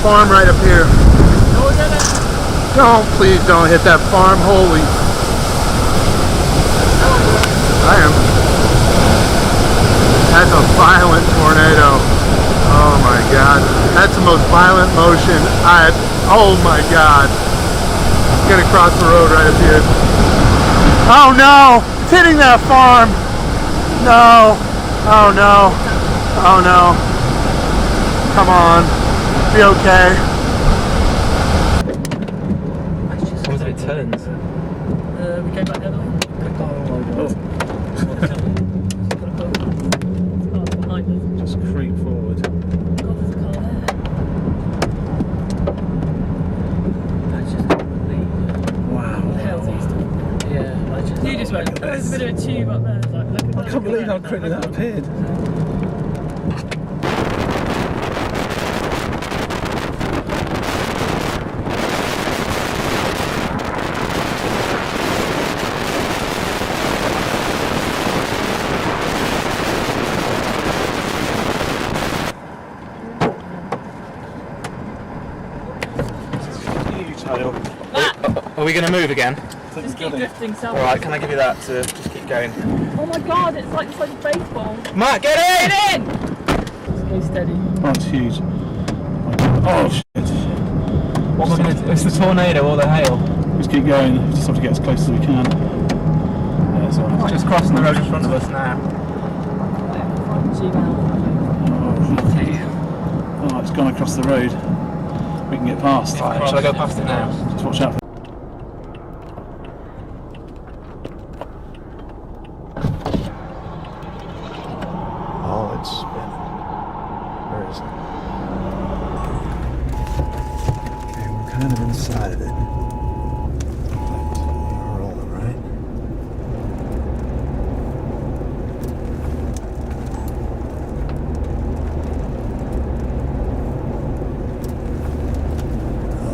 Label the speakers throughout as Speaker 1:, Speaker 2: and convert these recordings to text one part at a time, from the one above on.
Speaker 1: farm right up here. Don't, please don't hit that farm. Holy. I am. That's a violent tornado. Oh my God. That's the most violent motion oh my God. It's gonna cross the road right up here. Oh no! It's hitting that farm! No! Oh no! Oh no! Come on. Be okay.
Speaker 2: What was it? It turns.
Speaker 3: We came back the other way.
Speaker 2: Just creep forward.
Speaker 3: God, there's a car there. That's just unbelievable.
Speaker 2: Wow.
Speaker 3: What the hell's he doing? Yeah, I just. You just went. There's a bit of a tube up there. Like, look at that.
Speaker 2: I can't believe how quickly that appeared. Are we going to move again?
Speaker 3: Just keep drifting south.
Speaker 2: Alright, can I give you that to just keep going?
Speaker 3: Oh my God, it's like a baseball.
Speaker 2: Matt, get in!
Speaker 3: Get in! Just go steady.
Speaker 2: Oh, it's huge. Oh, shit. What am I going to do? It's the tornado or the hail. Just keep going. We just have to get as close as we can. Yeah, it's alright. Just crossing the road in front of us now. Oh, it's gone across the road. We can get past. Right, shall I go past it now? Just watch out.
Speaker 1: Oh, it's spinning. Where is it? Okay, we're kind of inside of it. We're rolling, right?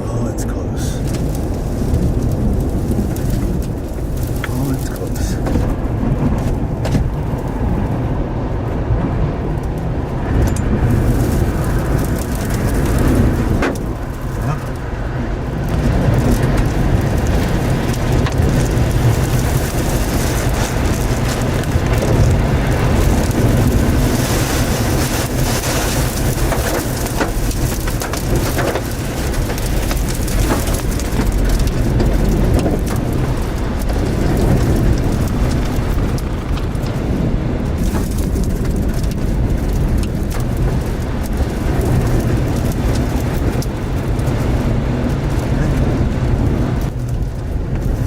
Speaker 1: Oh, it's close. Oh, it's close.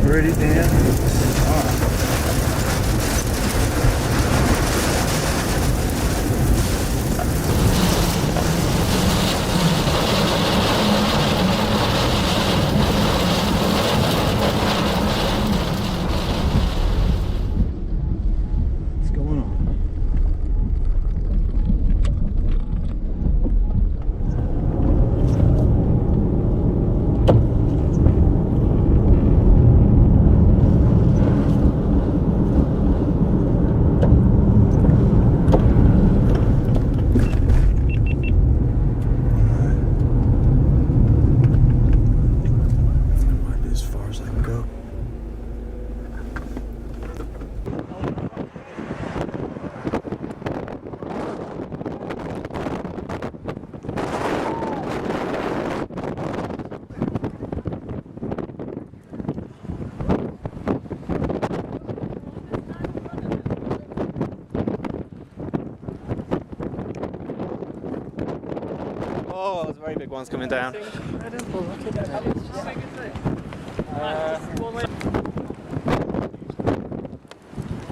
Speaker 1: Ready, Dan? What's going on?
Speaker 2: Oh, there's very big ones coming down. I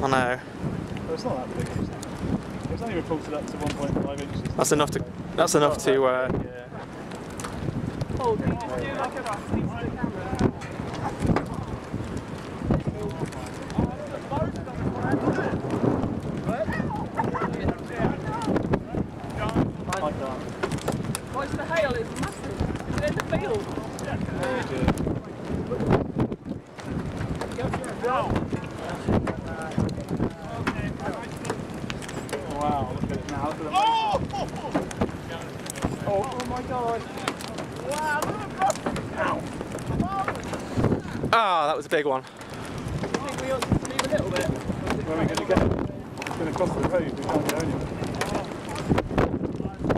Speaker 2: know.
Speaker 4: Well, it's not that big. It's only reported up to 1.5 inches.
Speaker 2: That's enough to. That's enough to.
Speaker 4: Yeah.
Speaker 3: Oh, can you just do like a rough to the camera? Watch the hail, it's massive. It's in the field.
Speaker 4: Wow, look at it now. Look at it. Oh my God.
Speaker 2: Ah, that was a big one.
Speaker 4: Where are we going to get? It's going to cross the road, we can't go anywhere.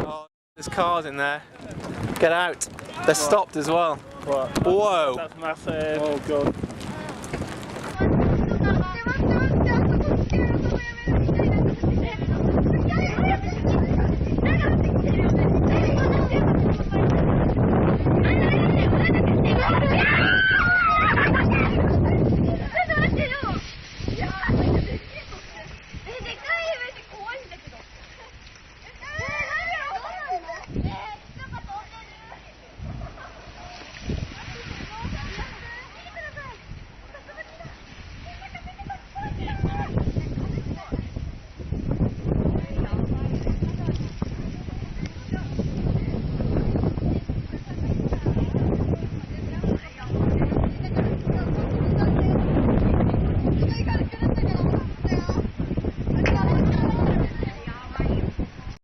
Speaker 2: Oh, there's cars in there. Get out. They're stopped as well.
Speaker 4: What?
Speaker 2: Whoa.
Speaker 4: That's massive. Oh god.